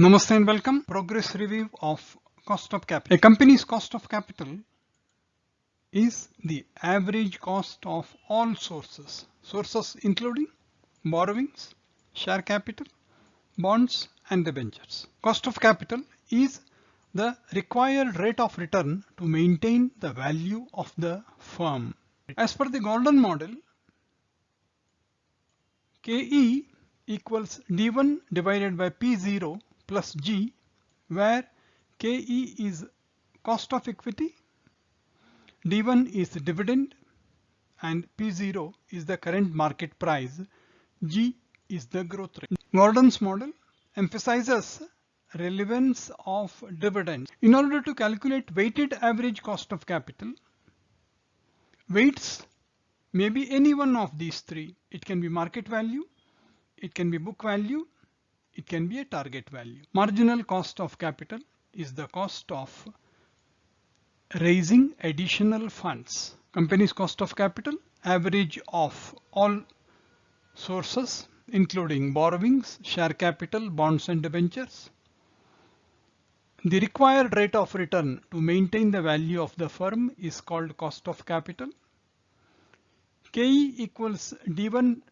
Namaste and welcome. Progress review of cost of capital. A company's cost of capital is the average cost of all sources. Sources including borrowings, share capital, bonds and debentures. Cost of capital is the required rate of return to maintain the value of the firm. As per the Gordon model, KE equals D1 divided by P0 plus G, where KE is cost of equity, D1 is dividend, and P0 is the current market price, G is the growth rate. Gordon's model emphasizes relevance of dividends. In order to calculate weighted average cost of capital, weights may be any one of these three. It can be market value, it can be book value, it can be a target value. Marginal cost of capital is the cost of raising additional funds. Company's cost of capital, average of all sources including borrowings, share capital, bonds and debentures. The required rate of return to maintain the value of the firm is called cost of capital. KE equals D1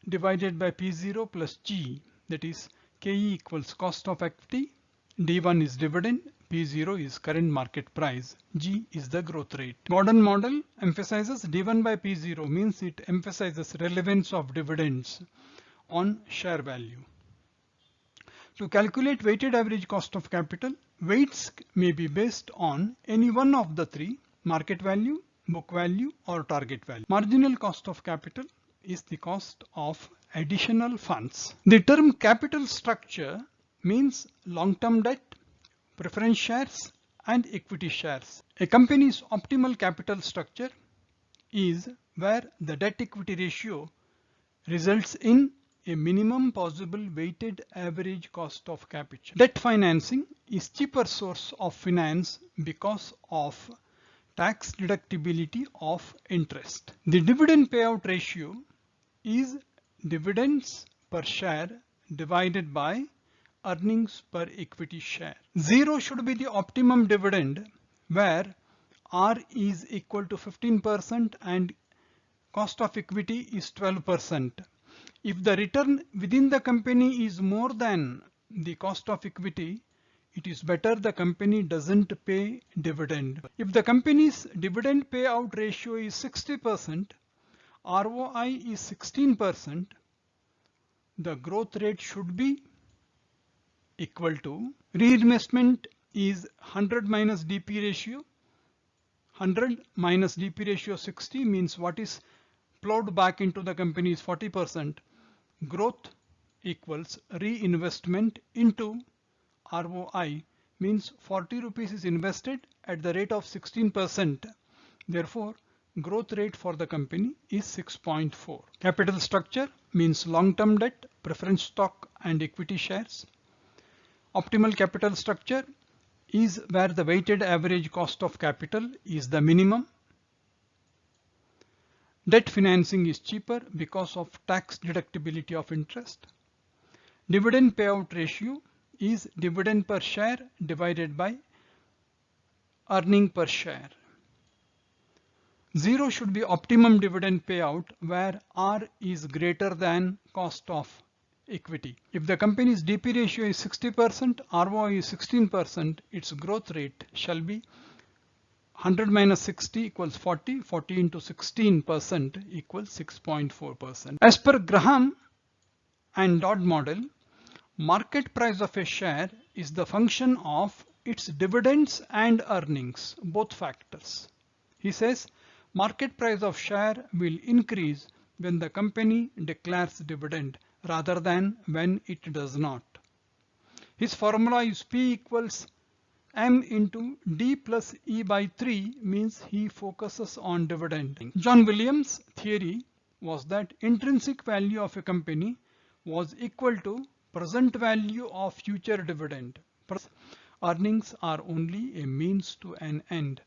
divided by P0 plus G, that is KE equals cost of equity, D1 is dividend, P0 is current market price, G is the growth rate. Gordon model emphasizes D1 by P0 means it emphasizes relevance of dividends on share value. To calculate weighted average cost of capital, weights may be based on any one of the three: market value, book value or target value. Marginal cost of capital is the cost of additional funds. The term capital structure means long-term debt, preference shares and equity shares. A company's optimal capital structure is where the debt equity ratio results in a minimum possible weighted average cost of capital. Debt financing is cheaper source of finance because of tax deductibility of interest. The dividend payout ratio is dividends per share divided by earnings per equity share. 0 should be the optimum dividend where R is equal to 15% and cost of equity is 12%. If the return within the company is more than the cost of equity, it is better the company doesn't pay dividend. If the company's dividend payout ratio is 60%, ROI is 16%, the growth rate should be equal to reinvestment is 100 minus DP ratio. 100 minus DP ratio 60 means what is plowed back into the company is 40%. Growth equals reinvestment into ROI means 40 rupees is invested at the rate of 16%. Therefore, growth rate for the company is 6.4. Capital structure means long-term debt, preference stock and equity shares. Optimal capital structure is where the weighted average cost of capital is the minimum. Debt financing is cheaper because of tax deductibility of interest. Dividend payout ratio is dividend per share divided by earning per share. 0 should be optimum dividend payout where R is greater than cost of equity. If the company's DP ratio is 60%, ROI is 16%, its growth rate shall be 100 minus 60 equals 40, 40 into 16% equals 6.4%. As per Graham and Dodd model, market price of a share is the function of its dividends and earnings, both factors. He says market price of share will increase when the company declares dividend rather than when it does not. His formula is P equals M into D plus E by 3 means he focuses on dividend. John Williams' theory was that intrinsic value of a company was equal to present value of future dividend. Earnings are only a means to an end.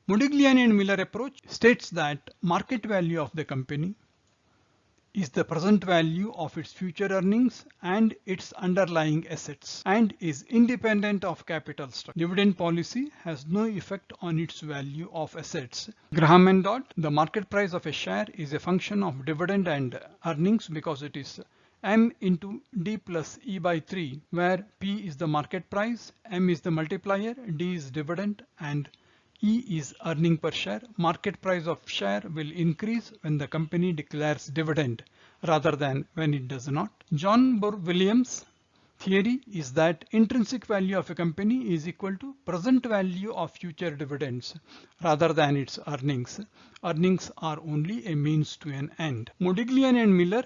Modigliani and Miller approach states that market value of the company is the present value of its future earnings and its underlying assets and is independent of capital structure. Dividend policy has no effect on its value of assets. Graham and Dodd, the market price of a share is a function of dividend and earnings because it is M into D plus E by 3, where P is the market price, M is the multiplier, D is dividend, and E is earning per share. Market price of share will increase when the company declares dividend rather than when it does not. John Williams' theory is that intrinsic value of a company is equal to present value of future dividends rather than its earnings. Earnings are only a means to an end. Modiglian and Miller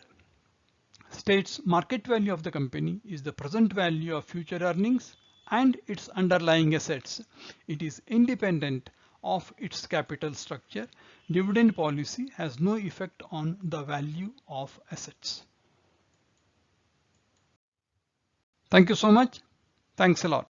states market value of the company is the present value of future earnings and its underlying assets. It is independent of its capital structure. Dividend policy has no effect on the value of assets. Thank you so much. Thanks a lot.